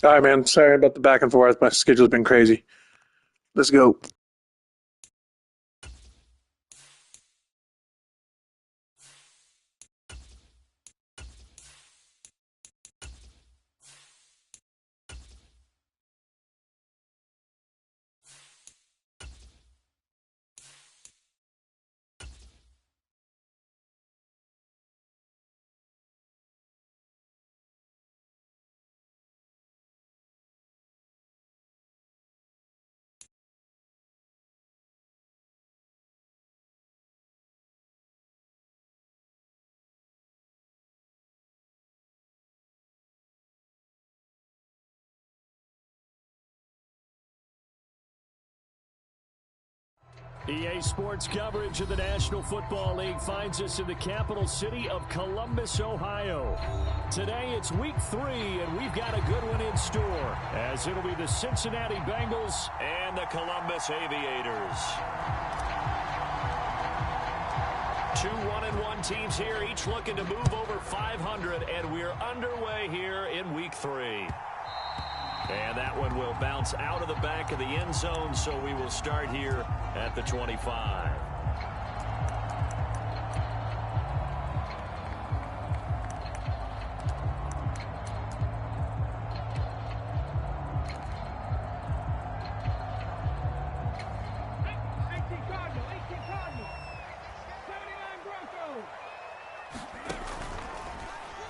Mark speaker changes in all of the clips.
Speaker 1: All right, man. Sorry about the back and forth. My schedule's been crazy. Let's go.
Speaker 2: EA Sports coverage of the National Football League finds us in the capital city of Columbus, Ohio. Today it's week 3, and we've got a good one in store, as it'll be the Cincinnati Bengals and the Columbus Aviators. Two 1-1 teams here, each looking to move over 500, and we're underway here in week 3. And that one will bounce out of the back of the end zone, so we will start here at the 25.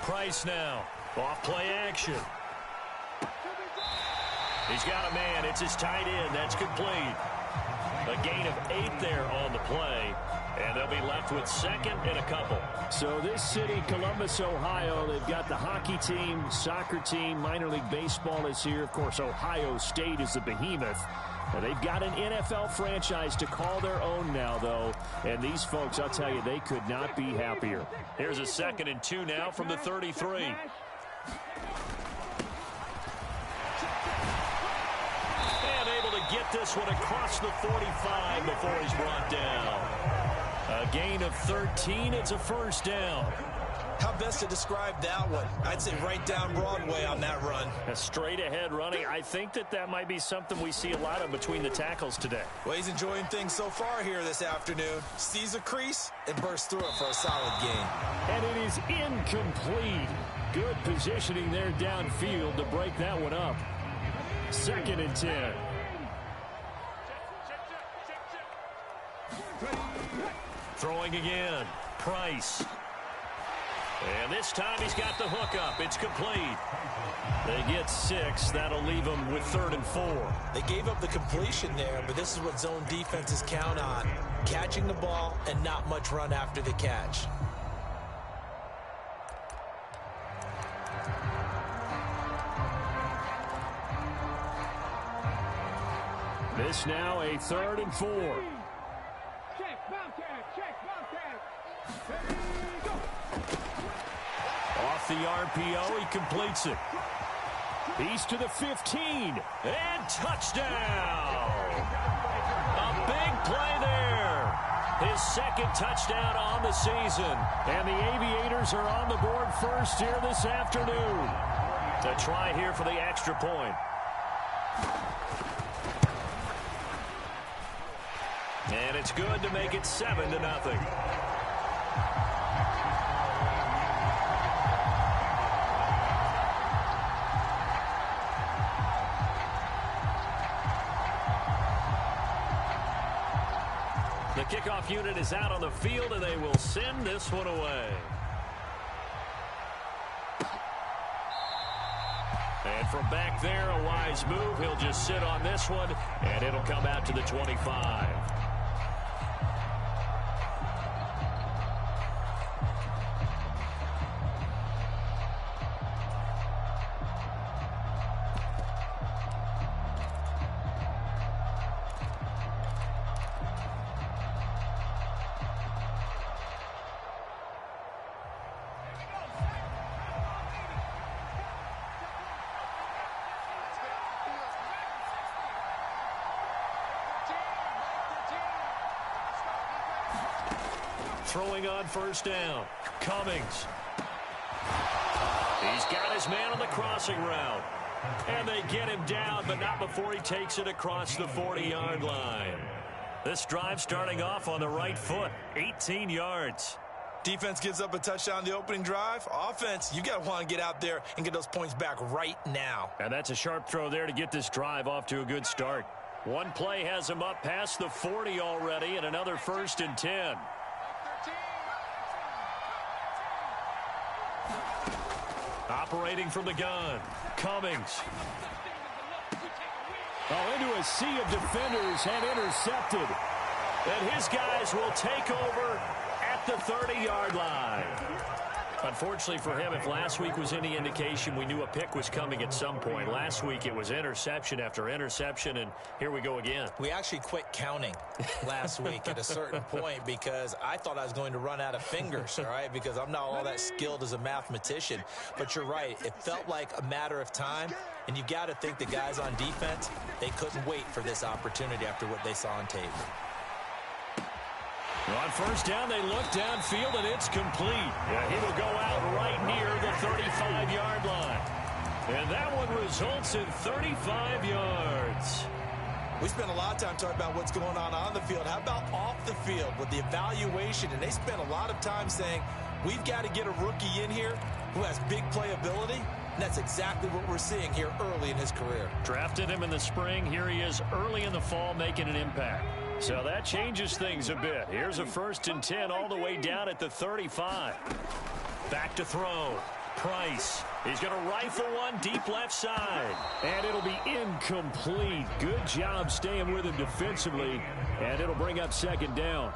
Speaker 2: Price now, off play action. He's got a man. It's his tight end. That's complete. A gain of 8 there on the play. And they'll be left with second and a couple. So this city, Columbus, Ohio, they've got the hockey team, soccer team, minor league baseball is here. Of course, Ohio State is the behemoth. Now, they've got an NFL franchise to call their own now, though. And these folks, I'll tell you, they could not be happier. Here's a 2nd and 2 now from the 33. Get this one across the 45 before he's brought down. A gain of 13. It's a first down.
Speaker 3: How best to describe that one? I'd say right down Broadway on that run.
Speaker 2: A straight ahead running. I think that might be something we see a lot of between the tackles today.
Speaker 3: Well, he's enjoying things so far here this afternoon. Sees a crease and bursts through it for a solid gain.
Speaker 2: And it is incomplete. Good positioning there downfield to break that one up. 2nd and 10. Throwing again, Price. And this time he's got the hook up. It's complete. They get 6. That'll leave them with 3rd and 4.
Speaker 3: They gave up the completion there, but this is what zone defenses count on. Catching the ball and not much run after the catch.
Speaker 2: This now a 3rd and 4. Off the RPO, he completes it. He's to the 15, and touchdown! A big play there. His 2nd touchdown on the season. And the Aviators are on the board first here this afternoon. To try here for the extra point. And it's good to make it 7-0. The kickoff unit is out on the field, and they will send this one away. And from back there, a wise move. He'll just sit on this one, and it'll come out to the 25. Throwing on first down. Cummings. He's got his man on the crossing route. And they get him down, but not before he takes it across the 40-yard line. This drive starting off on the right foot, 18 yards.
Speaker 3: Defense gives up a touchdown the opening drive. Offense, you got to want to get out there and get those points back right now.
Speaker 2: And that's a sharp throw there to get this drive off to a good start. One play has him up past the 40 already, and another 1st and 10. Operating from the gun, Cummings. Into a sea of defenders and intercepted. And his guys will take over at the 30-yard line. Unfortunately for him, if last week was any indication, we knew a pick was coming at some point. Last week it was interception after interception, and here we go again.
Speaker 3: We actually quit counting last week at a certain point because I thought I was going to run out of fingers, all right, because I'm not all that skilled as a mathematician. But you're right. It felt like a matter of time, and you've got to think the guys on defense, they couldn't wait for this opportunity after what they saw on tape.
Speaker 2: On 1st down, they look downfield, and it's complete. Yeah, he will go out right near the 35-yard line. And that one results in 35 yards.
Speaker 3: We spent a lot of time talking about what's going on the field. How about off the field with the evaluation? And they spent a lot of time saying, we've got to get a rookie in here who has big playability. And that's exactly what we're seeing here early in his career.
Speaker 2: Drafted him in the spring. Here he is early in the fall making an impact. So that changes things a bit. Here's a 1st and 10 all the way down at the 35. Back to throw. Price. He's going to rifle one deep left side. And it'll be incomplete. Good job staying with him defensively. And it'll bring up 2nd down.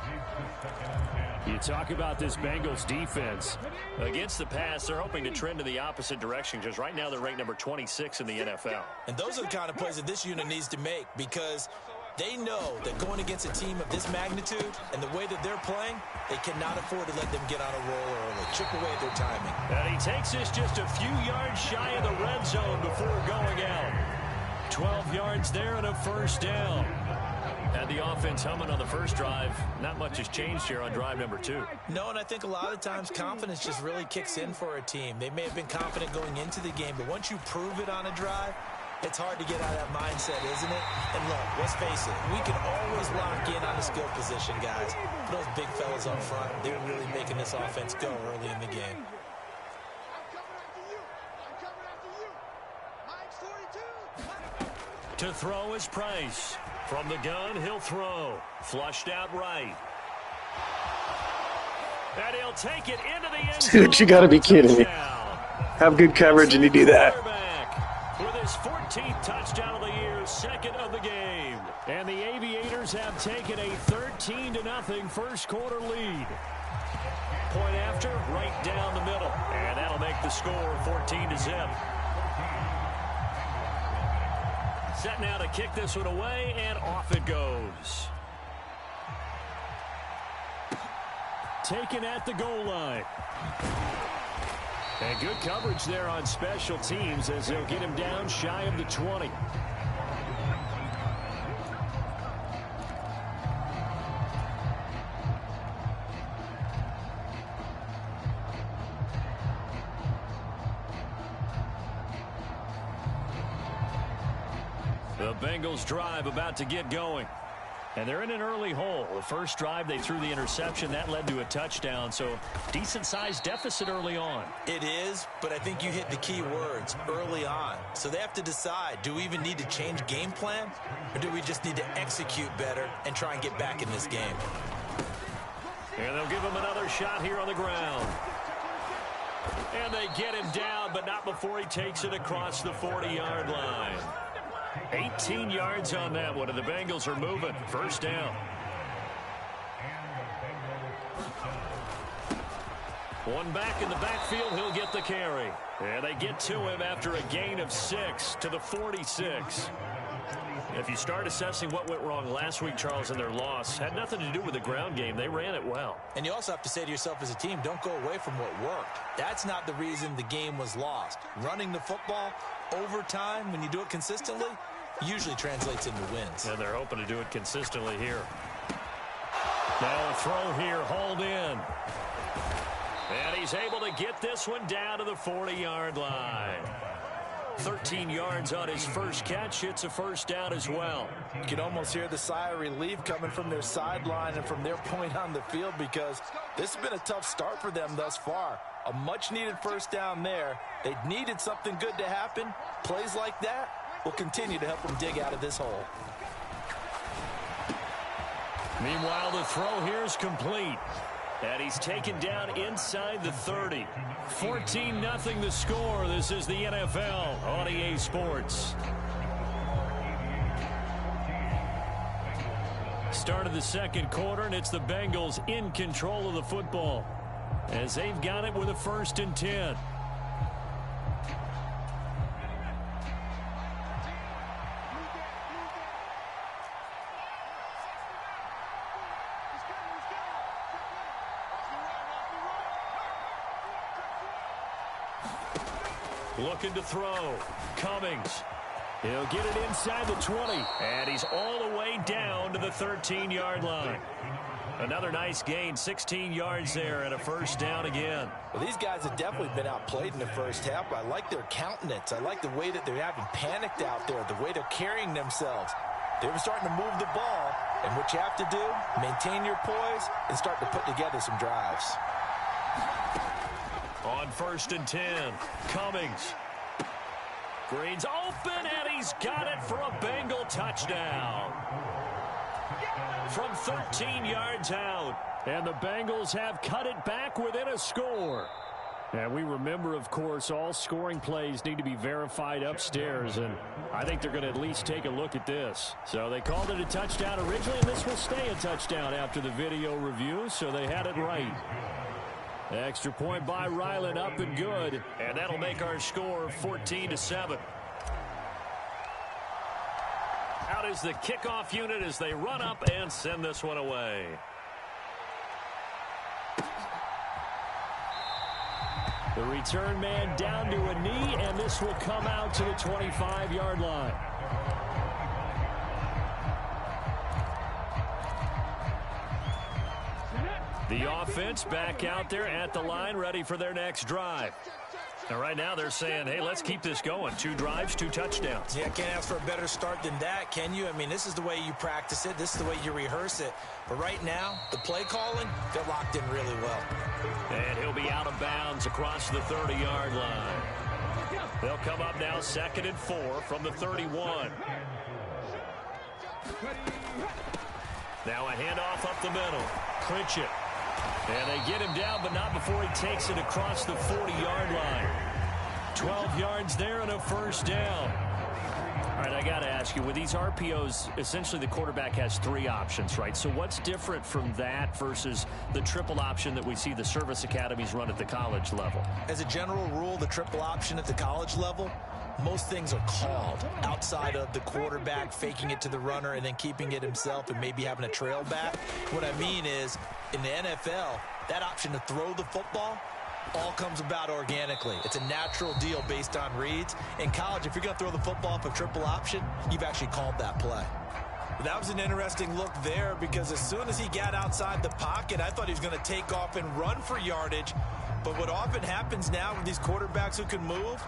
Speaker 2: You talk about this Bengals defense. Against the pass, they're hoping to trend in the opposite direction because right now they're ranked number 26 in the NFL.
Speaker 3: And those are the kind of plays that this unit needs to make because they know that going against a team of this magnitude and the way that they're playing, they cannot afford to let them get on a roll early. Chip away at their timing.
Speaker 2: And he takes this just a few yards shy of the red zone before going out. 12 yards there and a 1st down. Had the offense humming on the first drive. Not much has changed here on drive number 2.
Speaker 3: No, and I think a lot of times confidence just really kicks in for a team. They may have been confident going into the game, but once you prove it on a drive, it's hard to get out of that mindset, isn't it? And look, let's face it, we can always lock in on the skill position, guys. But those big fellas up front, they're really making this offense go early in the game.
Speaker 2: To throw is Price. From the gun, he'll throw. Flushed out right. And he'll take it into the end zone.
Speaker 1: Dude, you gotta be kidding me. Have good coverage and you do that.
Speaker 2: With his 14th touchdown of the year, 2nd of the game. And the Aviators have taken a 13-0 first quarter lead. Point after, right down the middle. And that'll make the score 14-0. Set now to kick this one away, and off it goes. Taken at the goal line. And good coverage there on special teams as they'll get him down shy of the 20. The Bengals drive about to get going. And they're in an early hole. The first drive, they threw the interception. That led to a touchdown. So decent-sized deficit early on.
Speaker 3: It is, but I think you hit the key words, early on. So they have to decide, do we even need to change game plan? Or do we just need to execute better and try and get back in this game?
Speaker 2: And they'll give him another shot here on the ground. And they get him down, but not before he takes it across the 40-yard line. 18 yards on that one, and the Bengals are moving. First down. One back in the backfield, he'll get the carry. And they get to him after a gain of 6 to the 46. If you start assessing what went wrong last week, Charles, in their loss, had nothing to do with the ground game. They ran it well.
Speaker 3: And you also have to say to yourself as a team, don't go away from what worked. That's not the reason the game was lost. Running the football over time, when you do it consistently, usually translates into wins.
Speaker 2: And they're hoping to do it consistently here. Now a throw here, hauled in. And he's able to get this one down to the 40-yard line. 13 yards on his first catch. It's a first down as well.
Speaker 3: You can almost hear the sigh of relief coming from their sideline and from their point on the field, because this has been a tough start for them thus far. A much-needed first down there. They needed something good to happen. Plays like that will continue to help them dig out of this hole.
Speaker 2: Meanwhile, the throw here is complete. And he's taken down inside the 30. 14-0 the score. This is the NFL on EA Sports. Start of the second quarter, and it's the Bengals in control of the football as they've got it with a 1st and 10. Looking to throw. Cummings. He'll get it inside the 20. And he's all the way down to the 13-yard line. Another nice gain, 16 yards there, and a first down again.
Speaker 3: Well, these guys have definitely been outplayed in the first half, but I like their countenance. I like the way that they're having panicked out there, the way they're carrying themselves. They were starting to move the ball, and what you have to do, maintain your poise and start to put together some drives.
Speaker 2: On 1st and 10, Cummings. Green's open, and he's got it for a Bengal touchdown. From 13 yards out, and the Bengals have cut it back within a score. And we remember, of course, all scoring plays need to be verified upstairs, and I think they're going to at least take a look at this. So they called it a touchdown originally, and this will stay a touchdown after the video review, so they had it right. Extra point by Ryland, up and good, and that'll make our score 14-7. Out is the kickoff unit as they run up and send this one away. The return man down to a knee, and this will come out to the 25-yard line. The offense back out there at the line, ready for their next drive. And right now they're saying, hey, let's keep this going. 2 drives, 2 touchdowns.
Speaker 3: Yeah, can't ask for a better start than that, can you? I mean, this is the way you practice it. This is the way you rehearse it. But right now, the play calling, they're locked in really well.
Speaker 2: And he'll be out of bounds across the 30-yard line. They'll come up now 2nd and 4 from the 31. Now a handoff up the middle. Clinch it. And they get him down, but not before he takes it across the 40-yard line. 12 yards there and a first down. All right, I got to ask you, with these RPOs, essentially the quarterback has 3 options, right? So what's different from that versus the triple option that we see the service academies run at the college level?
Speaker 3: As a general rule, the triple option at the college level, most things are called outside of the quarterback faking it to the runner and then keeping it himself and maybe having a trail back. What I mean is, in the NFL, that option to throw the football all comes about organically. It's a natural deal based on reads. In college, if you're going to throw the football off a triple option, you've actually called that play. That was an interesting look there, because as soon as he got outside the pocket, I thought he was going to take off and run for yardage. But what often happens now with these quarterbacks who can move,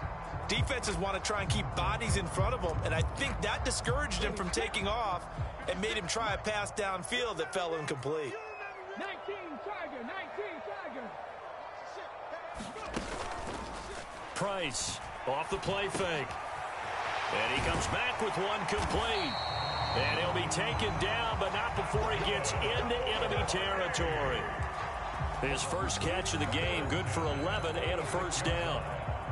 Speaker 3: defenses want to try and keep bodies in front of them, and I think that discouraged him from taking off and made him try a pass downfield that fell incomplete.
Speaker 4: 19 Tiger, 19 Tiger.
Speaker 2: Price off the play fake. And he comes back with one complete. And he'll be taken down, but not before he gets into enemy territory. His first catch of the game, good for 11 and a first down.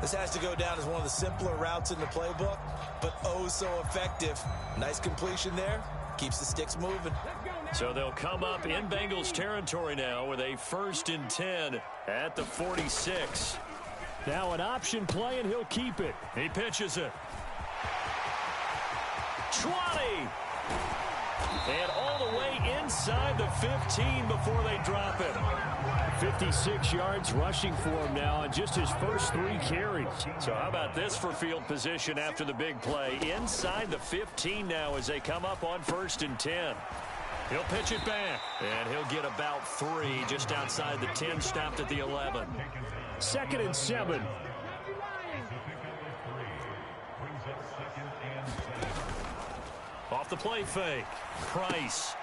Speaker 3: This has to go down as one of the simpler routes in the playbook, but oh so effective. Nice completion there. Keeps the sticks moving.
Speaker 2: So they'll come up in Bengals territory now with a 1st and 10 at the 46. Now an option play, and he'll keep it. He pitches it. 20. And all the way inside the 15 before they drop it. 56 yards rushing for him now on just his first 3 carries. So how about this for field position after the big play? Inside the 15 now as they come up on 1st and 10. He'll pitch it back, and he'll get about 3 just outside the 10, stopped at the 11. 2nd and 7. the play fake. Price.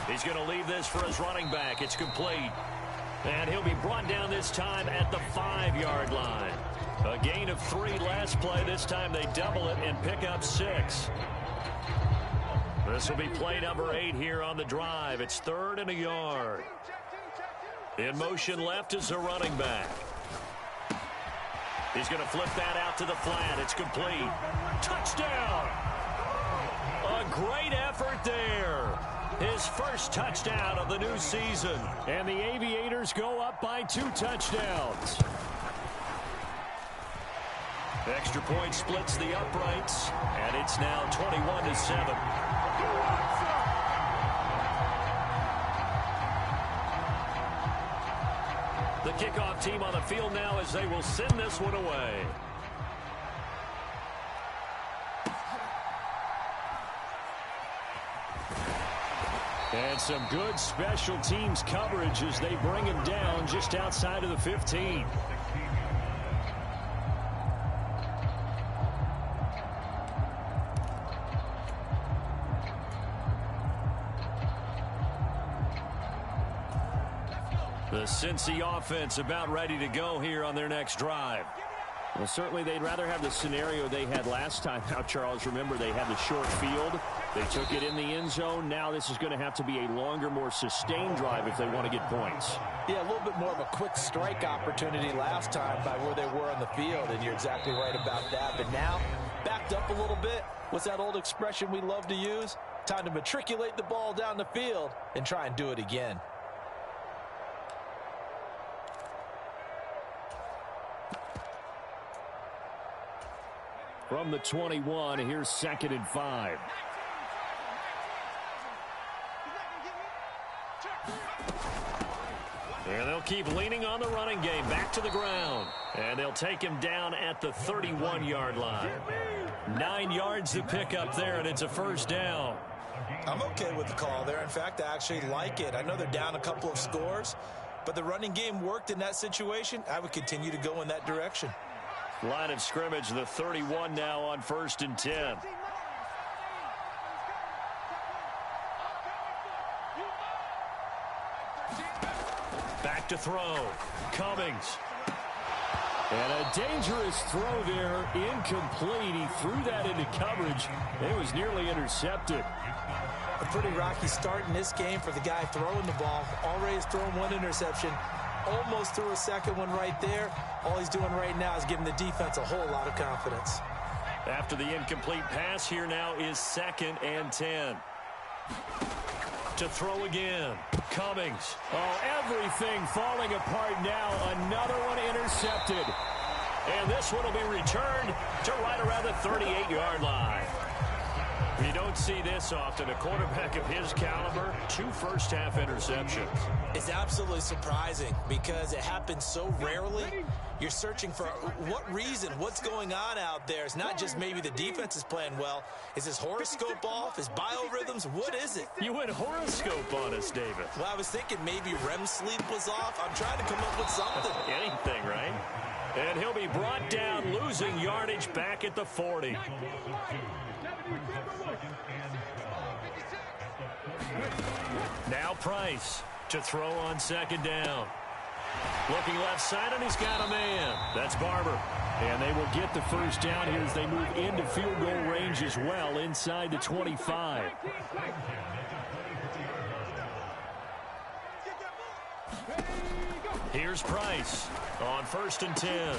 Speaker 2: He's going to leave this for his running back. It's complete. And he'll be brought down this time at the 5-yard line. A gain of 3 last play. This time they double it and pick up 6. This will be play number 8 here on the drive. It's 3rd and a yard. In motion left is the running back. He's going to flip that out to the flat. It's complete. Touchdown! A great effort there. His first touchdown of the new season. And the Aviators go up by 2 touchdowns. Extra point splits the uprights, and it's now 21-7. The kickoff team on the field now as they will send this one away. And some good special teams coverage as they bring him down just outside of the 15. The Cincy offense about ready to go here on their next drive. Well, certainly they'd rather have the scenario they had last time. Now, Charles, remember they had the short field. They took it in the end zone. Now this is going to have to be a longer, more sustained drive if they want to get points.
Speaker 3: Yeah, a little bit more of a quick strike opportunity last time by where they were on the field, and you're exactly right about that. But now, backed up a little bit. What's that old expression we love to use? Time to matriculate the ball down the field and try and do it again.
Speaker 2: From the 21, here's 2nd and 5. And they'll keep leaning on the running game. Back to the ground. And they'll take him down at the 31-yard line. 9 yards to pick up there, and it's a first down.
Speaker 3: I'm okay with the call there. In fact, I actually like it. I know they're down a couple of scores, but the running game worked in that situation. I would continue to go in that direction.
Speaker 2: Line of scrimmage, the 31 now on 1st and 10. Back to throw. Cummings. And a dangerous throw there. Incomplete. He threw that into coverage. It was nearly intercepted.
Speaker 3: A pretty rocky start in this game for the guy throwing the ball. Already has thrown 1 interception. Almost threw a second one right there. All he's doing right now is giving the defense a whole lot of confidence.
Speaker 2: After the incomplete pass, here now is 2nd and 10. To throw again. Cummings. Oh, everything falling apart now. Another one intercepted. And this one will be returned to right around the 38-yard line. You don't see this often. A quarterback of his caliber, 2 first-half interceptions.
Speaker 3: It's absolutely surprising because it happens so rarely. You're searching for what reason, what's going on out there. It's not just maybe the defense is playing well. Is his horoscope off? His biorhythms? What is it?
Speaker 2: You went horoscope on us, David.
Speaker 3: Well, I was thinking maybe REM sleep was off. I'm trying to come up with something.
Speaker 2: Anything, right? And he'll be brought down, losing yardage back at the 40. Now Price to throw on 2nd down. Looking left side, and he's got a man. That's Barber. And they will get the first down here as they move into field goal range as well inside the 25. Here's Price on 1st and 10.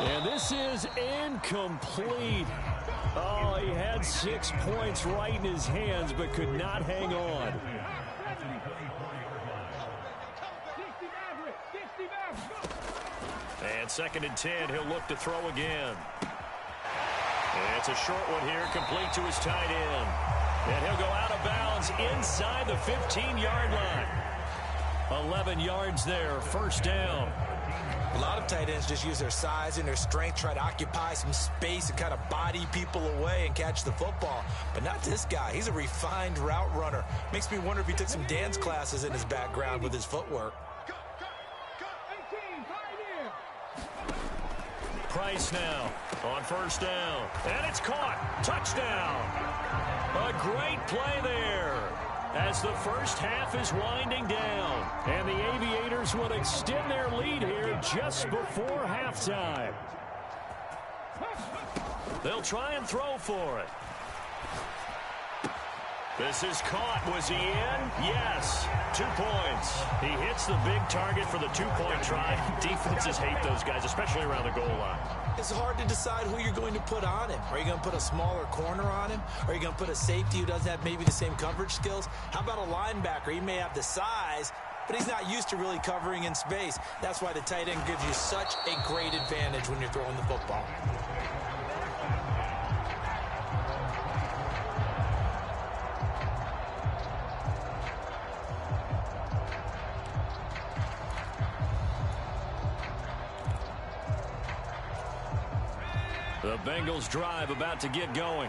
Speaker 2: And this is incomplete. Oh, he had 6 points right in his hands, but could not hang on. And 2nd and 10, he'll look to throw again. And it's a short one here, complete to his tight end. And he'll go out of bounds inside the 15-yard line. 11 yards there, first down.
Speaker 3: A lot of tight ends just use their size and their strength, try to occupy some space and kind of body people away and catch the football. But not this guy. He's a refined route runner. Makes me wonder if he took some dance classes in his background with his footwork.
Speaker 2: Price now on 1st down. And it's caught. Touchdown. A great play there as the first half is winding down. And the Aviators will extend their lead here just before halftime. They'll try and throw for it. This is caught. Was he in? Yes. 2 points. He hits the big target for the two-point try. Defenses hate those guys, especially around the goal line.
Speaker 3: It's hard to decide who you're going to put on him. Are you going to put a smaller corner on him? Are you going to put a safety who doesn't have maybe the same coverage skills? How about a linebacker? He may have the size, but he's not used to really covering in space. That's why the tight end gives you such a great advantage when you're throwing the football.
Speaker 2: The Bengals drive about to get going.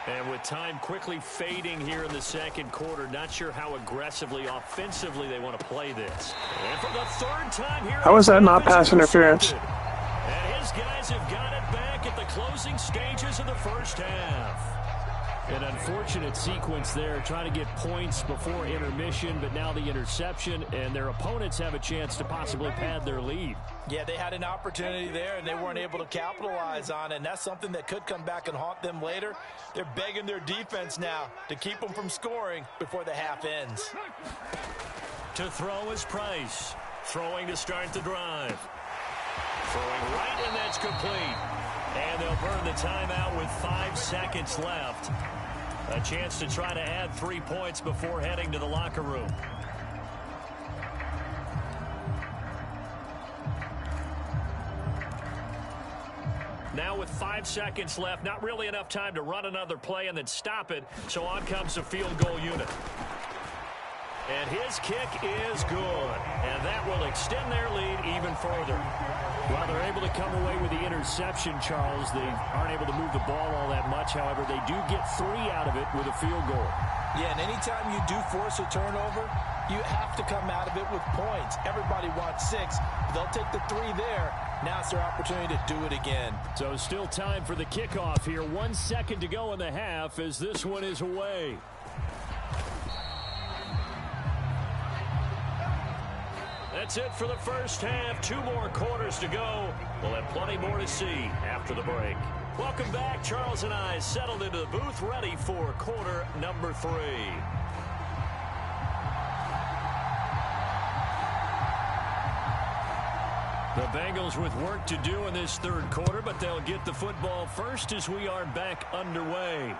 Speaker 2: And with time quickly fading here in the second quarter, not sure how aggressively, offensively they want to play this. And for the third time here,
Speaker 1: How is that not pass interference?
Speaker 2: And his guys have got it back at the closing stages of the first half. An unfortunate sequence there, trying to get points before intermission, but now the interception, and their opponents have a chance to possibly pad their lead.
Speaker 3: Yeah, they had an opportunity there, and they weren't able to capitalize on it, and that's something that could come back and haunt them later. They're begging their defense now to keep them from scoring before the half ends.
Speaker 2: To throw is Price. Throwing to start the drive. Throwing right, and that's complete. And they'll burn the timeout with 5 seconds left. A chance to try to add 3 points before heading to the locker room. Now with 5 seconds left, not really enough time to run another play and then stop it. So on comes the field goal unit. And his kick is good. And that will extend their lead even further. While they're able to come away with the interception, Charles, they aren't able to move the ball all that much. However, they do get 3 out of it with a field goal.
Speaker 3: Yeah, and anytime you do force a turnover, you have to come out of it with points. Everybody wants 6. They'll take the 3 there. Now it's their opportunity to do it again.
Speaker 2: So still time for the kickoff here. 1 second to go in the half as this one is away. That's it for the first half. 2 more quarters to go. We'll have plenty more to see after the break. Welcome back. Charles and I settled into the booth, ready for quarter number 3. The Bengals with work to do in this third quarter, but they'll get the football first as we are back underway.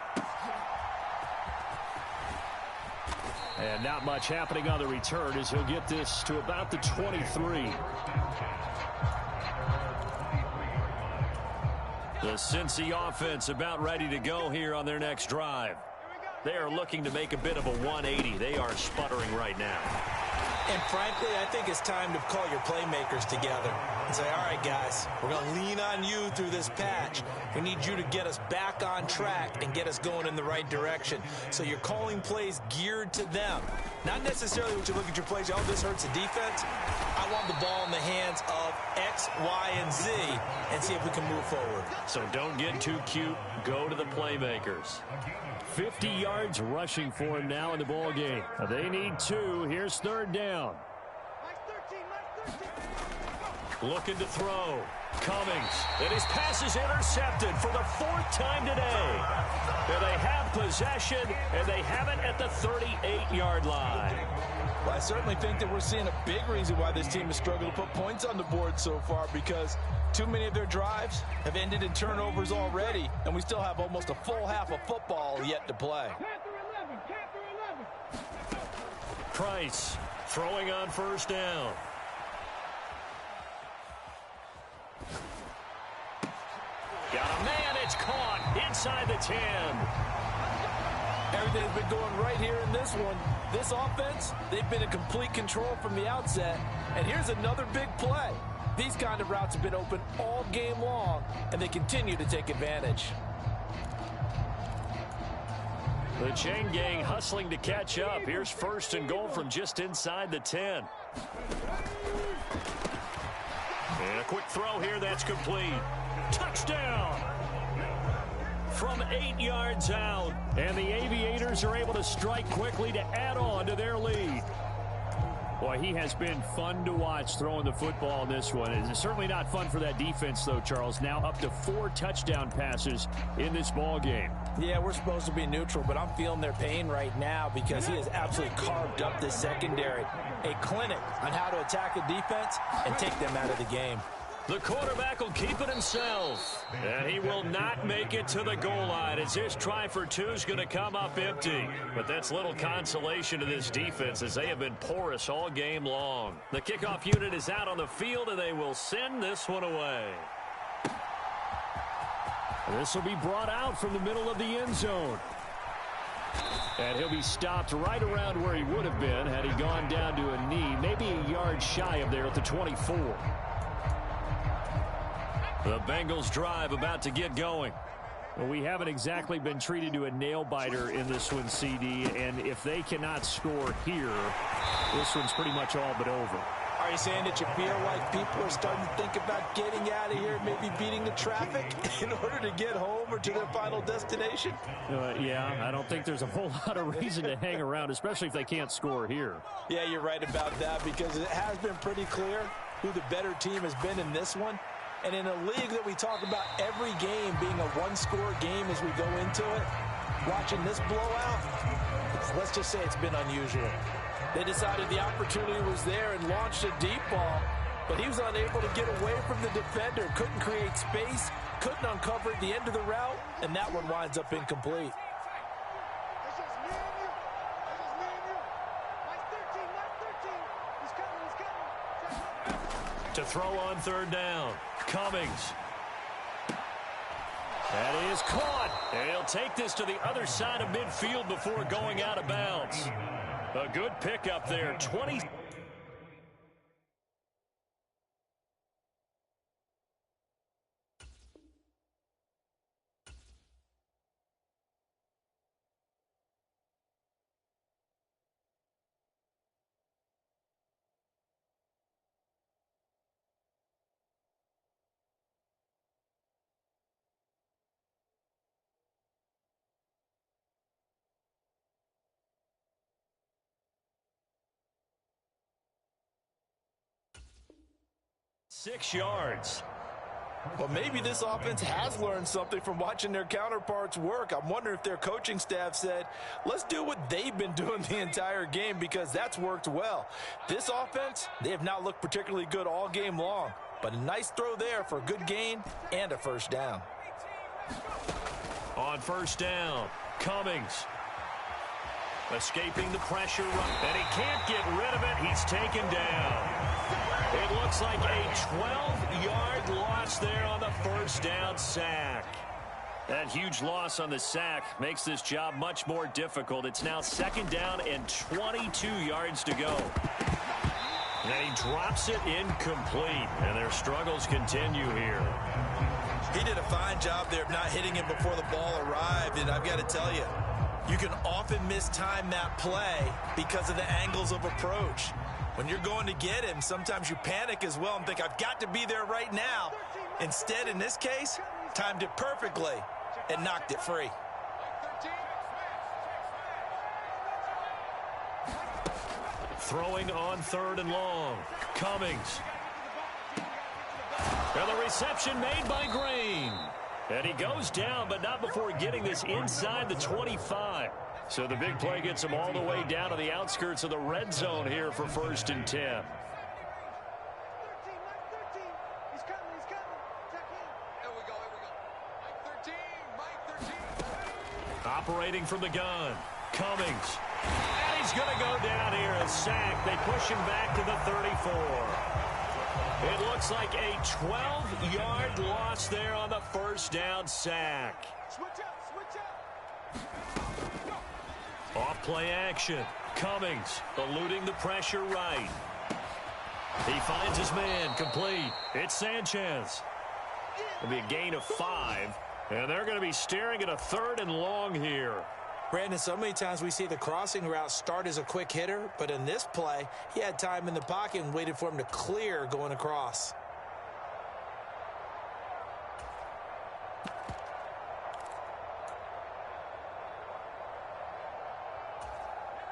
Speaker 2: And not much happening on the return as he'll get this to about the 23. The Cincy offense about ready to go here on their next drive. They are looking to make a bit of a 180. They are sputtering right now.
Speaker 3: And frankly, I think it's time to call your playmakers together and say, all right, guys, we're going to lean on you through this patch. We need you to get us back on track and get us going in the right direction. So you're calling plays geared to them. Not necessarily when you look at your plays, oh, this hurts the defense. I want the ball in the hands of X, Y, and Z and see if we can move forward.
Speaker 2: So don't get too cute. Go to the playmakers. 50 yards rushing for him now in the ball game. They need 2. Here's third down. Looking to throw. Cummings. And his pass is intercepted for the 4th time today. And they have possession, and they have it at the 38-yard line.
Speaker 3: Well, I certainly think that we're seeing a big reason why this team has struggled to put points on the board so far, because too many of their drives have ended in turnovers already, and we still have almost a full half of football yet to play.
Speaker 2: Price throwing on first down. Got a man, it's caught inside the 10.
Speaker 3: Everything's been going right here in this one. This offense, they've been in complete control from the outset. And here's another big play. These kind of routes have been open all game long, and they continue to take advantage.
Speaker 2: The chain gang hustling to catch up. Here's first and goal from just inside the 10. And a quick throw here, that's complete. Touchdown! from 8 yards out. And the Aviators are able to strike quickly to add on to their lead. Boy, he has been fun to watch throwing the football in this one. It's certainly not fun for that defense, though, Charles. Now up to 4 touchdown passes in this ball game.
Speaker 3: Yeah, we're supposed to be neutral, but I'm feeling their pain right now because he has absolutely carved up this secondary. A clinic on how to attack a defense and take them out of the game.
Speaker 2: The quarterback will keep it himself. And he will not make it to the goal line as his try for 2 is going to come up empty. But that's little consolation to this defense as they have been porous all game long. The kickoff unit is out on the field, and they will send this one away. This will be brought out from the middle of the end zone. And he'll be stopped right around where he would have been had he gone down to a knee, maybe a yard shy of there at the 24. The Bengals drive about to get going. Well, we haven't exactly been treated to a nail-biter in this one, CD, and if they cannot score here, this one's pretty much all but over.
Speaker 3: Are you saying that you feel like people are starting to think about getting out of here, maybe beating the traffic in order to get home or to their final destination?
Speaker 2: Yeah, I don't think there's a whole lot of reason to hang around, especially if they can't score here.
Speaker 3: Yeah, you're right about that because it has been pretty clear who the better team has been in this one. And in a league that we talk about every game being a one-score game as we go into it, watching this blowout, let's just say it's been unusual. They decided the opportunity was there and launched a deep ball, but he was unable to get away from the defender, couldn't create space, couldn't uncover at the end of the route, and that one winds up incomplete.
Speaker 2: To throw on 3rd down, Cummings. That is caught. And he'll take this to the other side of midfield before going out of bounds. A good pickup there, 20. Six yards.
Speaker 3: Well, maybe this offense has learned something from watching their counterparts work. I'm wondering if their coaching staff said, let's do what they've been doing the entire game because that's worked well. This offense, they have not looked particularly good all game long, but a nice throw there for a good gain and a 1st down.
Speaker 2: On 1st down, Cummings. Escaping the pressure, and he can't get rid of it. He's taken down. It looks like a 12-yard loss there on the 1st down sack. That huge loss on the sack makes this job much more difficult. It's now 2nd down and 22 yards to go. And he drops it incomplete, and their struggles continue here.
Speaker 3: He did a fine job there of not hitting him before the ball arrived, and I've got to tell you, you can often mistime that play because of the angles of approach. When you're going to get him, sometimes you panic as well and think, I've got to be there right now. Instead, in this case, timed it perfectly and knocked it free.
Speaker 2: Throwing on 3rd and long. Cummings. And the reception made by Green. And he goes down, but not before getting this inside the 25. So the big play gets him all the way down to the outskirts of the red zone here for 1st and 10. Operating from the gun, Cummings. And he's going to go down here, a sack. They push him back to the 34. It looks like a 12-yard loss there on the 1st down sack. Off play action. Cummings eluding the pressure right. He finds his man complete. It's Sanchez. It'll be a gain of 5. And they're going to be staring at a 3rd and long here.
Speaker 3: Brandon, so many times we see the crossing route start as a quick hitter, but in this play, he had time in the pocket and waited for him to clear going across.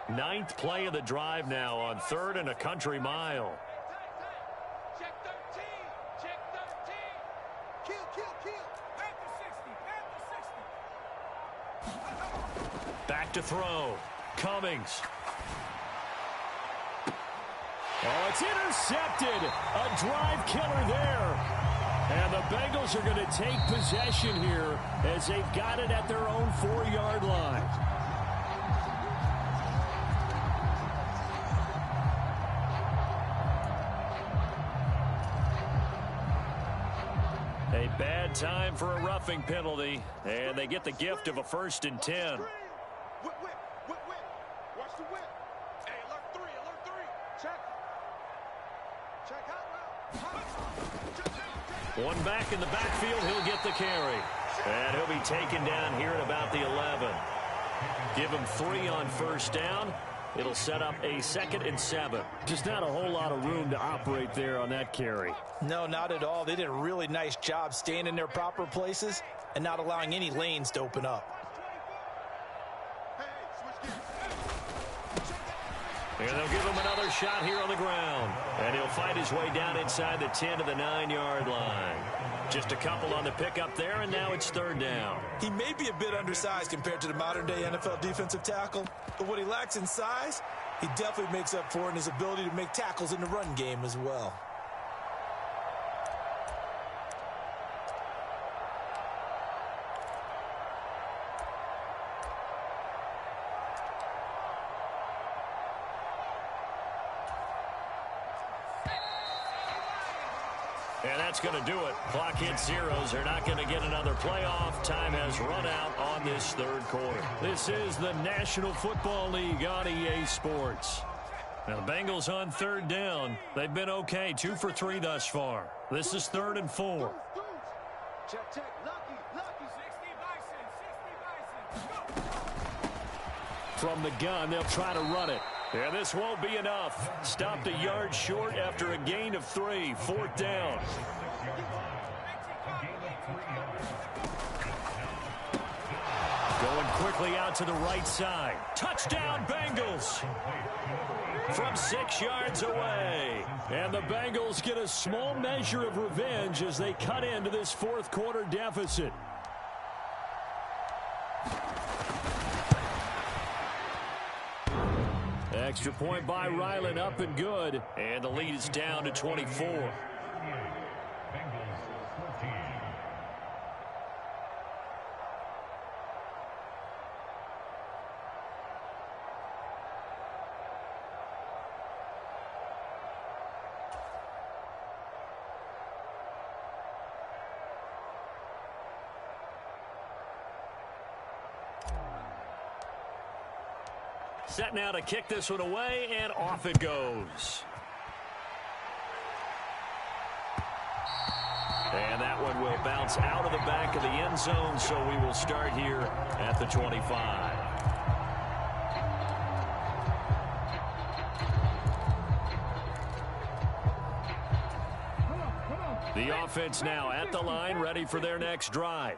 Speaker 2: Ninth play of the drive now on 3rd and a country mile.
Speaker 4: Check 13. Check 13. Kill. Back to 60.
Speaker 2: Back to throw. Cummings. Oh, it's intercepted. A drive killer there. And the Bengals are going to take possession here as they've got it at their own 4-yard line. A bad time for a roughing penalty, and they get the gift of a 1st and 10.
Speaker 4: Whip. Watch the whip. Hey, alert 3. Check out now.
Speaker 2: One back in the backfield, he'll get the carry. And he'll be taken down here at about the 11. Give him 3 on 1st down. It'll set up a 2nd and 7.
Speaker 5: Just not a whole lot of room to operate there on that carry.
Speaker 3: No, not at all. They did a really nice job staying in their proper places and not allowing any lanes to open up.
Speaker 2: And they'll give him another shot here on the ground. And he'll fight his way down inside the 10 to the 9-yard line. Just a couple on the pickup there, and now it's 3rd down.
Speaker 3: He may be a bit undersized compared to the modern-day NFL defensive tackle, but what he lacks in size, he definitely makes up for in his ability to make tackles in the run game as well.
Speaker 2: And that's going to do it. Clock hits zeros. They're not going to get another playoff. Time has run out on this 3rd quarter.
Speaker 5: This is the National Football League on EA Sports. Now the Bengals on 3rd down. They've been okay. 2 for 3 thus far. This is 3rd and 4.
Speaker 4: Check. Lucky. 60 Bison.
Speaker 5: From the gun, they'll try to run it.
Speaker 2: And this won't be enough. Stopped a yard short after a gain of 3. 4th down.
Speaker 5: Going quickly out to the right side. Touchdown, Bengals!
Speaker 2: From 6 yards away.
Speaker 5: And the Bengals get a small measure of revenge as they cut into this 4th quarter deficit. Extra point by Ryland, up and good.
Speaker 2: And the lead is down to 24. Set now to kick this one away, and off it goes. And that one will bounce out of the back of the end zone, so we will start here at the 25. The offense now at the line, ready for their next drive.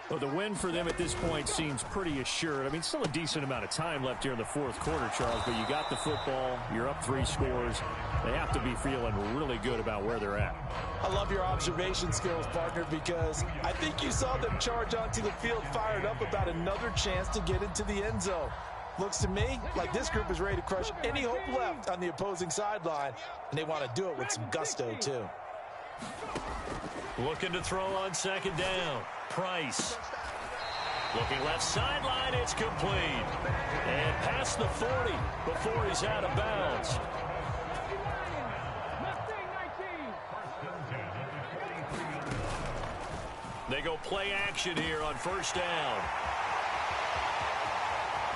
Speaker 5: Well, the win for them at this point seems pretty assured. I mean, still a decent amount of time left here in the 4th quarter, Charles, but you got the football, you're up 3 scores. They have to be feeling really good about where they're at.
Speaker 3: I love your observation skills, partner, because I think you saw them charge onto the field fired up about another chance to get into the end zone. Looks to me like this group is ready to crush any hope left on the opposing sideline, and they want to do it with some gusto, too.
Speaker 2: Looking to throw on 2nd down. Price. Looking left sideline, it's complete. And past the 40 before he's out of bounds. They go play action here on 1st down.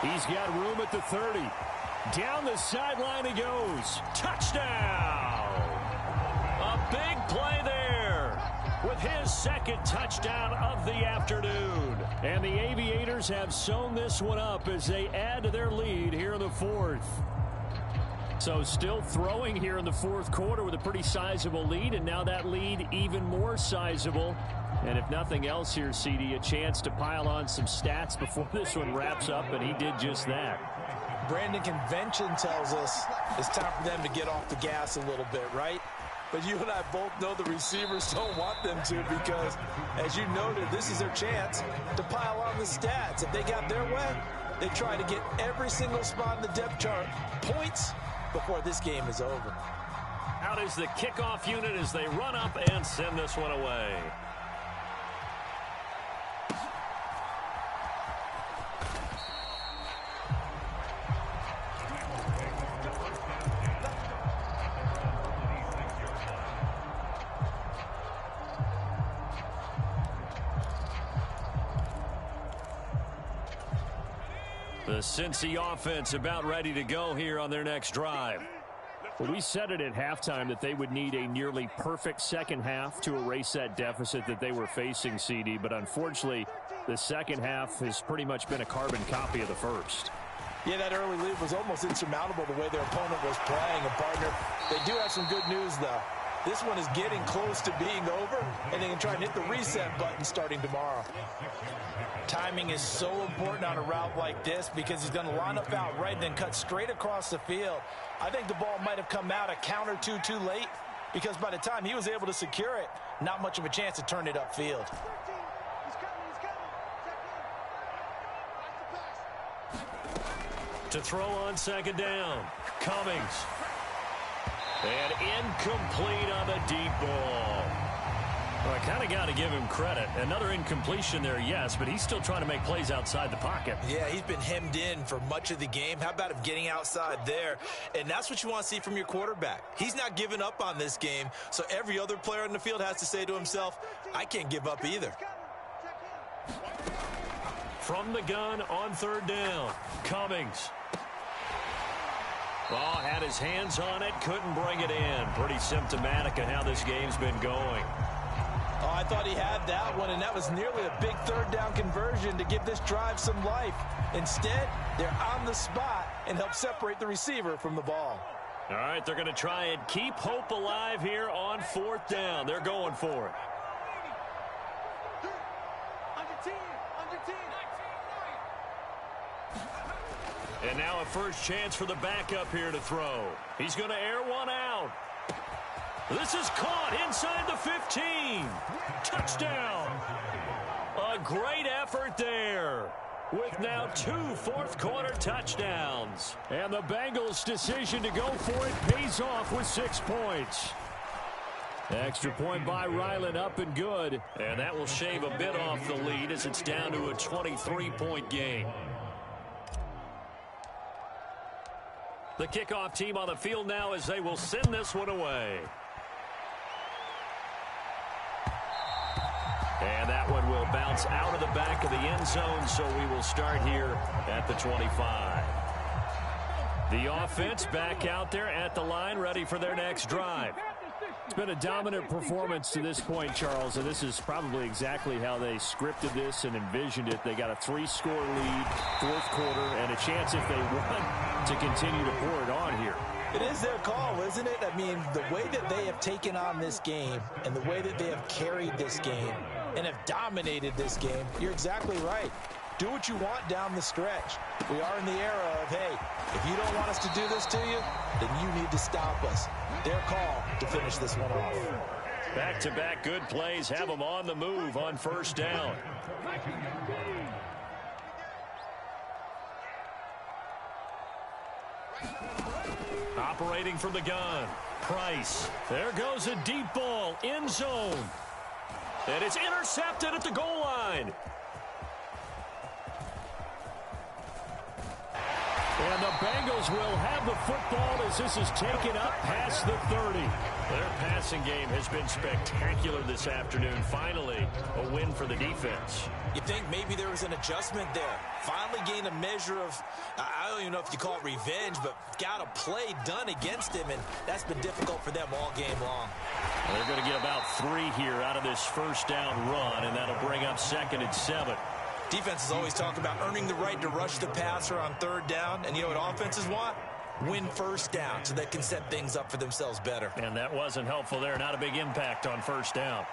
Speaker 5: He's got room at the 30. Down the sideline he goes. Touchdown!
Speaker 2: A big play there with his 2nd touchdown of the afternoon.
Speaker 5: And the Aviators have sewn this one up as they add to their lead here in the 4th. So still throwing here in the 4th quarter with a pretty sizable lead, and now that lead even more sizable. And if nothing else here, CD, a chance to pile on some stats before this one wraps up, and he did just that.
Speaker 3: Brandon, convention tells us it's time for them to get off the gas a little bit, right? But you and I both know the receivers don't want them to because, as you noted, this is their chance to pile on the stats. If they got their way, they try to get every single spot in the depth chart points before this game is over.
Speaker 5: Out is the kickoff unit as they run up and send this one away. The Cincy offense about ready to go here on their next drive.
Speaker 2: Well, we said it at halftime that they would need a nearly perfect second half to erase that deficit that they were facing, CD. But unfortunately, the second half has pretty much been a carbon copy of the first.
Speaker 3: Yeah, that early lead was almost insurmountable the way their opponent was playing. And, partner, they do have some good news, though. This one is getting close to being over, and they can try and hit the reset button starting tomorrow. Timing is so important on a route like this because he's going to line up out right and then cut straight across the field. I think the ball might have come out a count or two too late because by the time he was able to secure it, not much of a chance to turn it upfield.
Speaker 2: To throw on second down, Cummings. And incomplete on the deep ball. Well, I kind of got to give him credit. Another incompletion there, yes, but he's still trying to make plays outside the pocket.
Speaker 3: Yeah, he's been hemmed in for much of the game. How about him getting outside there? And that's what you want to see from your quarterback. He's not giving up on this game, so every other player in the field has to say to himself, I can't give up either.
Speaker 2: From the gun on third down, Cummings. Ball had his hands on it, couldn't bring it in. Pretty symptomatic of how this game's been going.
Speaker 3: Oh, I thought he had that one, and that was nearly a big third down conversion to give this drive some life. Instead, they're on the spot and help separate the receiver from the ball.
Speaker 2: All right, they're going to try and keep hope alive here on fourth down. They're going for it. And now a first chance for the backup here to throw. He's going to air one out. This is caught inside the 15. Touchdown. A great effort there with now 2 fourth-quarter touchdowns. And the Bengals' decision to go for it pays off with 6 points. Extra point by Ryland up and good. And that will shave a bit off the lead as it's down to a 23-point game. The kickoff team on the field now as they will send this one away. And that one will bounce out of the back of the end zone, so we will start here at the 25. The offense back out there at the line, ready for their next drive. It's been a dominant performance to this point, Charles, and this is probably exactly how they scripted this and envisioned it. They got a 3-score lead, fourth quarter, and a chance if they won to continue to pour it on here.
Speaker 3: It is their call, isn't it? I mean, the way that they have taken on this game and the way that they have carried this game and have dominated this game, you're exactly right. Do what you want down the stretch. We are in the era of, hey, if you don't want us to do this to you, then you need to stop us. Their call to finish this one off.
Speaker 2: Back-to-back good plays have them on the move on first down. Operating from the gun, Price. There goes a deep ball, end zone. And it's intercepted at the goal line. And the Bengals will have the football as this is taken up past the 30. Their passing game has been spectacular this afternoon. Finally, a win for the defense.
Speaker 3: You think maybe there was an adjustment there. Finally gained a measure of, I don't even know if you call it revenge, but got a play done against him, and that's been difficult for them all game long.
Speaker 2: They're going to get about 3 here out of this first down run, and that'll bring up 2nd and 7.
Speaker 3: Defenses always talk about earning the right to rush the passer on third down, and you know what offenses want? Win first down so they can set things up for themselves better.
Speaker 2: And that wasn't helpful there. Not a big impact on first down.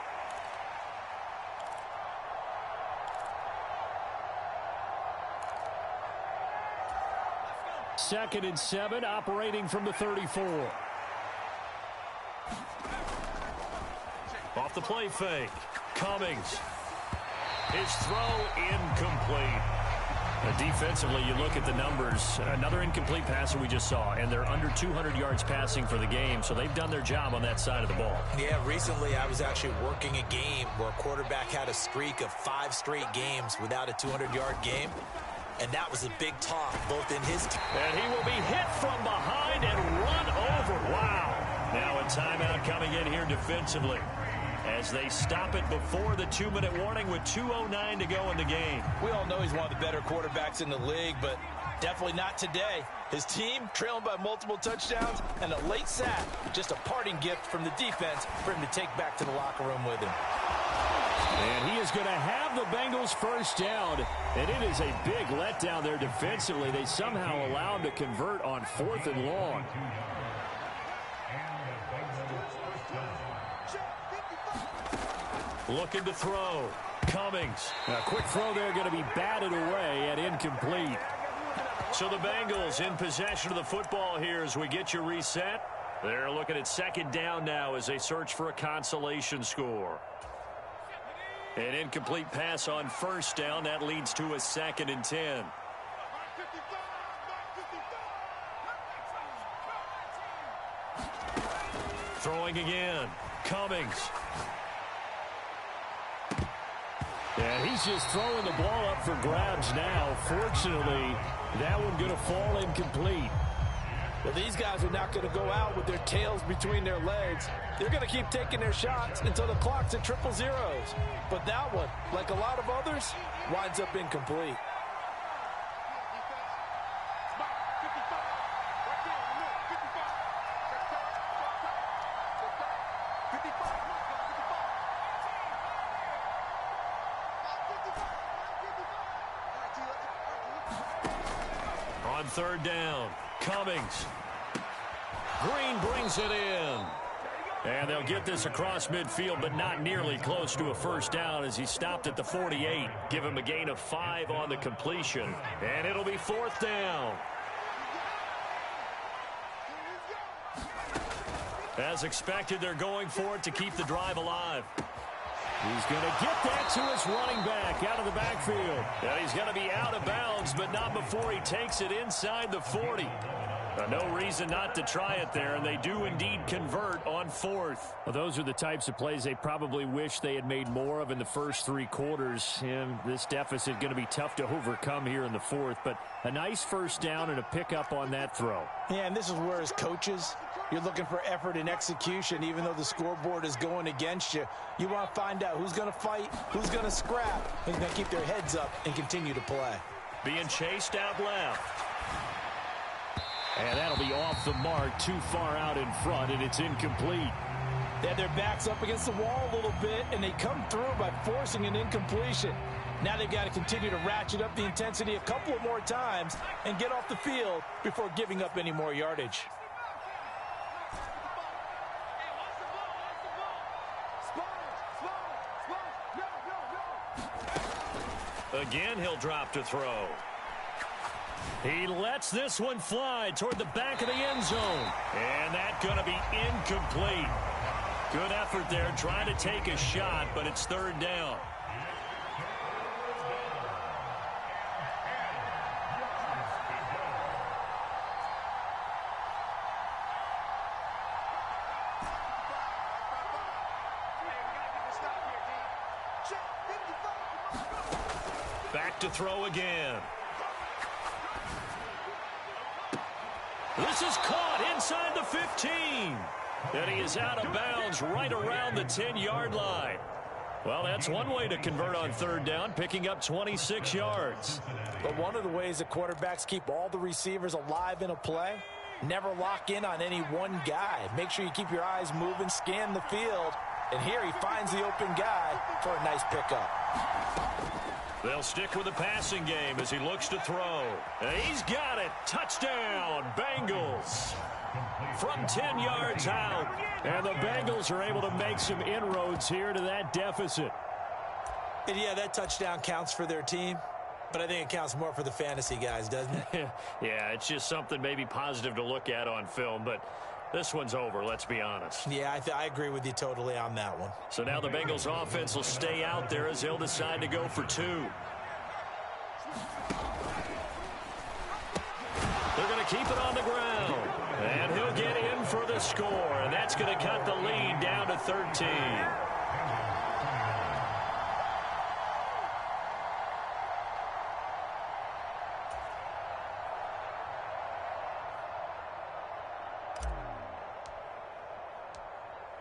Speaker 5: 2nd and 7, operating from the 34. Off the play fake. Cummings. His throw incomplete. Defensively, you look at the numbers. Another incomplete passer we just saw, and they're under 200 yards passing for the game, so they've done their job on that side of the ball.
Speaker 3: Yeah, recently I was actually working a game where a quarterback had a streak of 5 straight games without a 200-yard game, and that was a big talk both in his team.
Speaker 5: And he will be hit from behind and run over. Wow. Now a timeout coming in here defensively as they stop it before the 2-minute warning with 2:09 to go in the game.
Speaker 3: We all know he's one of the better quarterbacks in the league, but definitely not today. His team trailing by multiple touchdowns and a late sack, just a parting gift from the defense for him to take back to the locker room with him.
Speaker 5: And he is going to have the Bengals first down, and it is a big letdown there defensively. They somehow allow him to convert on 4th and long. Looking to throw. Cummings. A quick throw there going to be batted away and incomplete. So the Bengals in possession of the football here as we get you reset. They're looking at 2nd down now as they search for a consolation score. An incomplete pass on 1st down. That leads to a 2nd and 10. Throwing again. Cummings. And he's just throwing the ball up for grabs now. Fortunately, that one going to fall incomplete.
Speaker 3: Well, these guys are not going to go out with their tails between their legs. They're going to keep taking their shots until the clock's at 000. But that one, like a lot of others, winds up incomplete.
Speaker 5: On 3rd down, Cummings. Green brings it in. And they'll get this across midfield, but not nearly close to a first down as he stopped at the 48. Give him a gain of 5 on the completion. And it'll be 4th down. As expected, they're going for it to keep the drive alive. He's going to get that to his running back out of the backfield. And he's going to be out of bounds, but not before he takes it inside the 40. No reason not to try it there, and they do indeed convert on 4th. Well, those are the types of plays they probably wish they had made more of in the first 3 quarters. And this deficit going to be tough to overcome here in the 4th, but a nice first down and a pickup on that throw.
Speaker 3: Yeah, and this is where as coaches, you're looking for effort and execution. Even though the scoreboard is going against you, you want to find out who's going to fight, who's going to scrap, who's going to keep their heads up and continue to play.
Speaker 5: Being chased out left. And that'll be off the mark, too far out in front, and it's incomplete.
Speaker 3: They had their backs up against the wall a little bit, and they come through by forcing an incompletion. Now they've got to continue to ratchet up the intensity a couple of more times and get off the field before giving up any more yardage.
Speaker 5: Again, he'll drop to throw. He lets this one fly toward the back of the end zone. And that's going to be incomplete. Good effort there trying to take a shot, but it's 3rd down. Back to throw again. This is caught inside the 15. And he is out of bounds right around the 10-yard line. Well, that's one way to convert on 3rd down, picking up 26 yards.
Speaker 3: But one of the ways that quarterbacks keep all the receivers alive in a play, never lock in on any one guy. Make sure you keep your eyes moving, scan the field. And here he finds the open guy for a nice pickup.
Speaker 5: They'll stick with the passing game as he looks to throw. And he's got it. Touchdown, Bengals. From 10 yards out. And the Bengals are able to make some inroads here to that deficit.
Speaker 3: And yeah, that touchdown counts for their team. but I think it counts more for the fantasy guys, doesn't it?
Speaker 5: Yeah, it's just something maybe positive to look at on film, but this one's over, let's be honest.
Speaker 3: Yeah, I agree with you totally on that one.
Speaker 5: So now the Bengals offense will stay out there as they'll decide to go for 2. They're going to keep it on the ground. And he'll get in for the score, and that's going to cut the lead down to 13.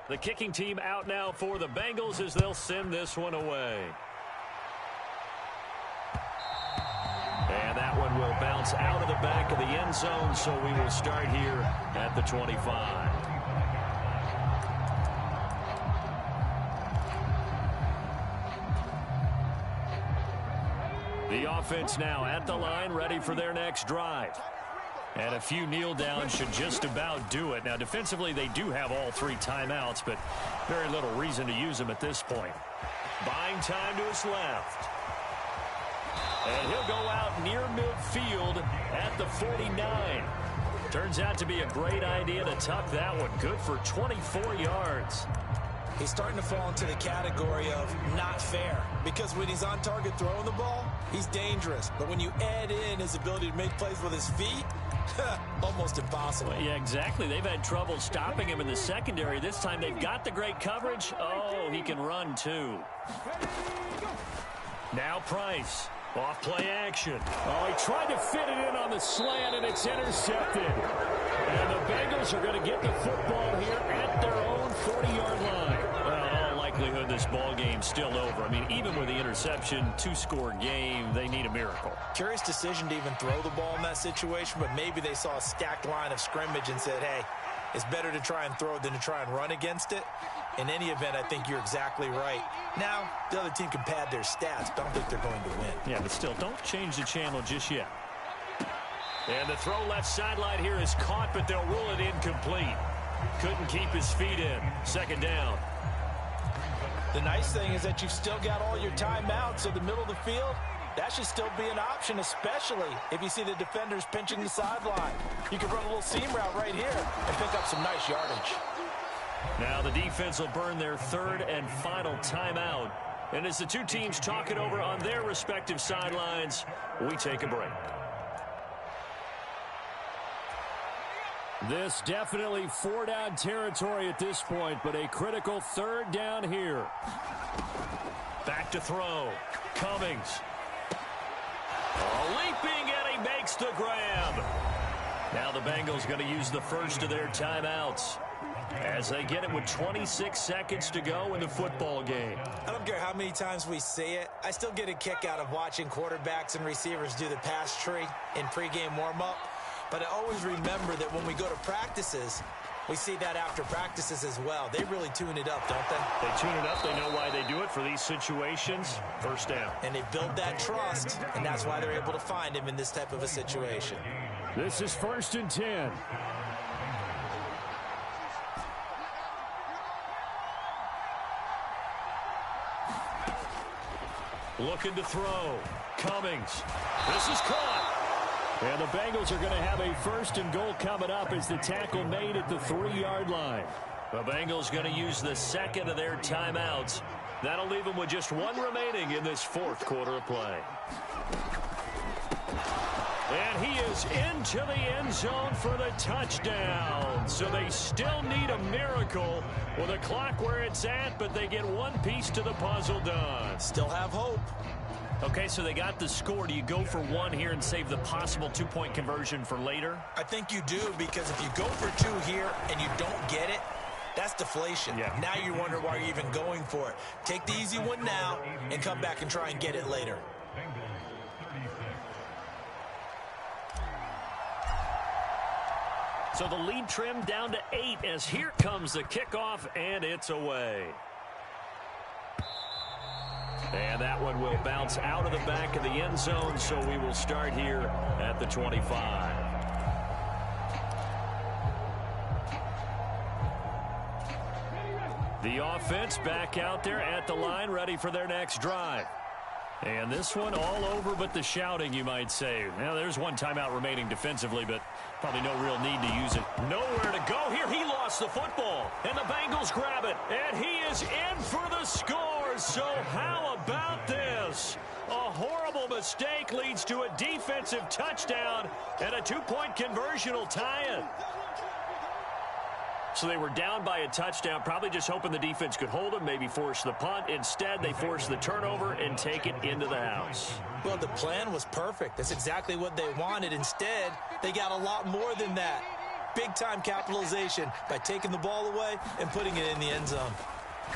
Speaker 5: The kicking team out now for the Bengals as they'll send this one away. And that one will bounce out of the back of the end zone, so we will start here at the 25. The offense now at the line, ready for their next drive. And a few kneel downs should just about do it. Now, defensively, they do have all 3 timeouts, but very little reason to use them at this point. Buying time to his left. And he'll go out near midfield at the 49. Turns out to be a great idea to tuck that one. Good for 24 yards.
Speaker 3: He's starting to fall into the category of not fair, because when he's on target throwing the ball, he's dangerous. But when you add in his ability to make plays with his feet, almost impossible.
Speaker 5: Well, yeah, exactly. They've had trouble stopping him in the secondary. This time they've got the great coverage. Oh, he can run too. Now Price. Off play action. Oh, he tried to fit it in on the slant, and it's intercepted. And the Bengals are going to get the football here at their own 40-yard line. Well, all likelihood this ball game's still over. I mean, even with the interception, 2-score game, they need a miracle.
Speaker 3: Curious decision to even throw the ball in that situation, but maybe they saw a stacked line of scrimmage and said, hey, it's better to try and throw than to try and run against it. In any event, I think you're exactly right. Now, the other team can pad their stats, but I don't think they're going to win.
Speaker 5: Yeah, but still, don't change the channel just yet. And the throw left sideline here is caught, but they'll rule it incomplete. Couldn't keep his feet in. Second down.
Speaker 3: The nice thing is that you've still got all your timeouts, so the middle of the field, that should still be an option, especially if you see the defenders pinching the sideline. You can run a little seam route right here and pick up some nice yardage.
Speaker 5: Now the defense will burn their 3rd and final timeout. And as the 2 teams talk it over on their respective sidelines, we take a break. This definitely 4-down territory at this point, but a critical 3rd down here. Back to throw. Cummings. Leaping, and he makes the grab. Now the Bengals going to use the first of their timeouts as they get it with 26 seconds to go in the football game.
Speaker 3: I don't care how many times we see it. I still get a kick out of watching quarterbacks and receivers do the pass tree in pregame warm-up. But I always remember that when we go to practices, we see that after practices as well. They really tune it up, don't they?
Speaker 5: They tune it up. They know why they do it for these situations. First down.
Speaker 3: And they build that trust, and that's why they're able to find him in this type of a situation.
Speaker 5: This is 1st and 10. Looking to throw. Cummings. This is caught. And the Bengals are going to have a 1st and goal coming up as the tackle made at the 3-yard line. The Bengals going to use the 2nd of their timeouts. That'll leave them with just 1 remaining in this 4th quarter of play. And he is into the end zone for the touchdown. So they still need a miracle with a clock where it's at, but they get 1 piece to the puzzle done.
Speaker 3: Still have hope.
Speaker 5: Okay, so they got the score. Do you go for 1 here and save the possible 2-point conversion for later?
Speaker 3: I think you do, because if you go for 2 here and you don't get it, that's deflation.
Speaker 5: Yeah.
Speaker 3: Now you wonder why you're even going for it. Take the easy one now and come back and try and get it later.
Speaker 5: So the lead trimmed down to 8 as here comes the kickoff, and it's away. And that one will bounce out of the back of the end zone, so we will start here at the 25. The offense back out there at the line, ready for their next drive. And this one all over but the shouting, you might say. Now, there's one timeout remaining defensively, but probably no real need to use it. Nowhere to go here. He lost the football, and the Bengals grab it, and he is in for the score. So how about this? A horrible mistake leads to a defensive touchdown, and a two-point conversion will tie it. So they were down by a touchdown, probably just hoping the defense could hold them, maybe force the punt. Instead, they force the turnover and take it into the house.
Speaker 3: Well, the plan was perfect. That's exactly what they wanted. Instead, they got a lot more than that. Big-time capitalization by taking the ball away and putting it in the end zone.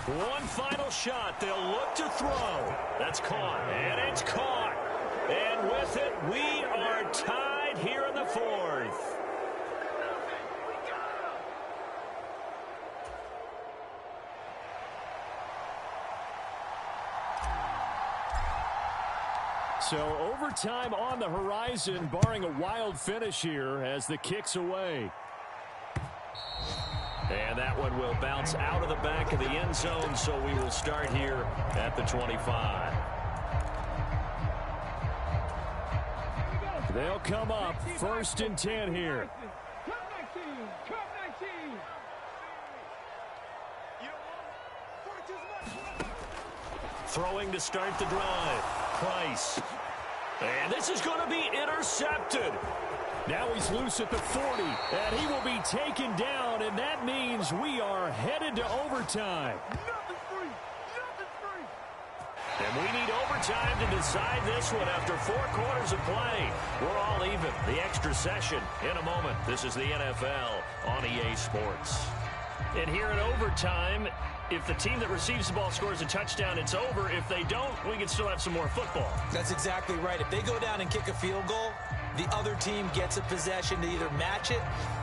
Speaker 5: One final shot. They'll look to throw. That's caught, and it's caught. And with it, we are tied here in the fourth. So overtime on the horizon, barring a wild finish here as the kick's away. And that one will bounce out of the back of the end zone, so we will start here at the 25. They'll come up 1st and 10 here. Throwing to start the drive. Price. And this is going to be intercepted. Now he's loose at the 40, and he will be taken down, and that means we are headed to overtime. And we need overtime to decide this one after 4 quarters of play. We're all even. The extra session in a moment. This is the NFL on EA Sports. And here in overtime, if the team that receives the ball scores a touchdown, it's over. If they don't, we can still have some more football.
Speaker 3: That's exactly right. If they go down and kick a field goal, the other team gets a possession to either match it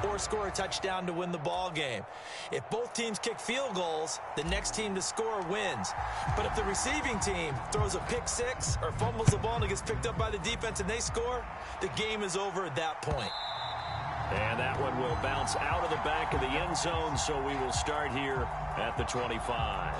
Speaker 3: or score a touchdown to win the ball game. If both teams kick field goals, the next team to score wins. But if the receiving team throws a pick six or fumbles the ball and it gets picked up by the defense and they score, the game is over at that point.
Speaker 5: And that one will bounce out of the back of the end zone, so we will start here at the 25.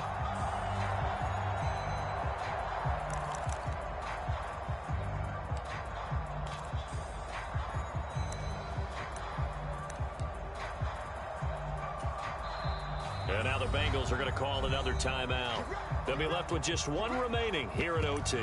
Speaker 5: And now the Bengals are going to call another timeout. They'll be left with just one remaining here at OT.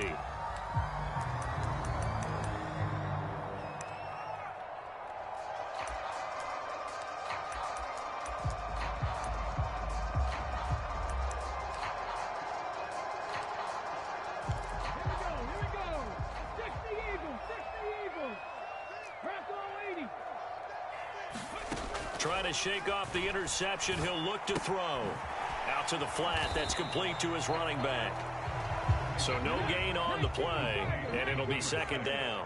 Speaker 5: Trying to shake off the interception. He'll look to throw. Out to the flat. That's complete to his running back. So no gain on the play, and it'll be 2nd down.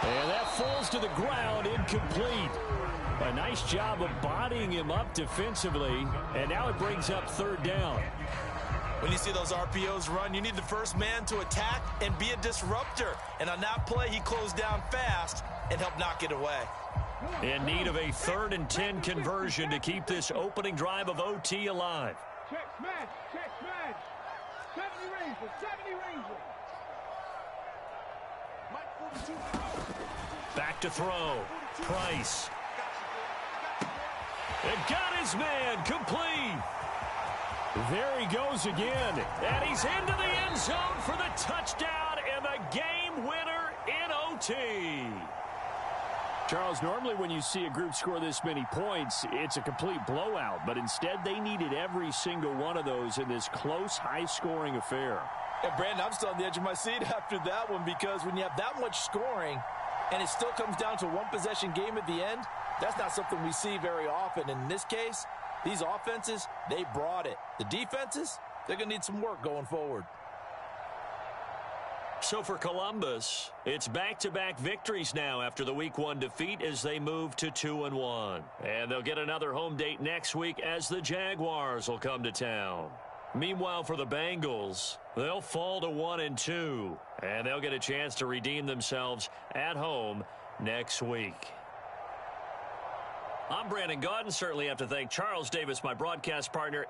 Speaker 5: And that falls to the ground, incomplete. A nice job of bodying him up defensively, and now it brings up 3rd down.
Speaker 3: When you see those RPOs run, you need the first man to attack and be a disruptor. And on that play, he closed down fast and helped knock it away.
Speaker 5: In need of a 3rd and 10 conversion to keep this opening drive of OT alive.
Speaker 6: Check smash, check smash. 70 Rangers, 70 Rangers.
Speaker 5: Back to throw. Price. And got his man, complete. There he goes again, and he's into the end zone for the touchdown and the game winner in OT. Charles, normally when you see a group score this many points, it's a complete blowout, but instead they needed every single one of those in this close, high-scoring affair.
Speaker 3: And Brandon, I'm still on the edge of my seat after that one, because when you have that much scoring and it still comes down to a one-possession game at the end, that's not something we see very often. And in this case, these offenses, they brought it. The defenses, they're going to need some work going forward.
Speaker 5: So for Columbus, it's back-to-back victories now after the Week 1 defeat as they move to 2-1. And they'll get another home date next week as the Jaguars will come to town. Meanwhile, for the Bengals, they'll fall to 1-2, and they'll get a chance to redeem themselves at home next week.
Speaker 2: I'm Brandon Gaudin. Certainly have to thank Charles Davis, my broadcast partner.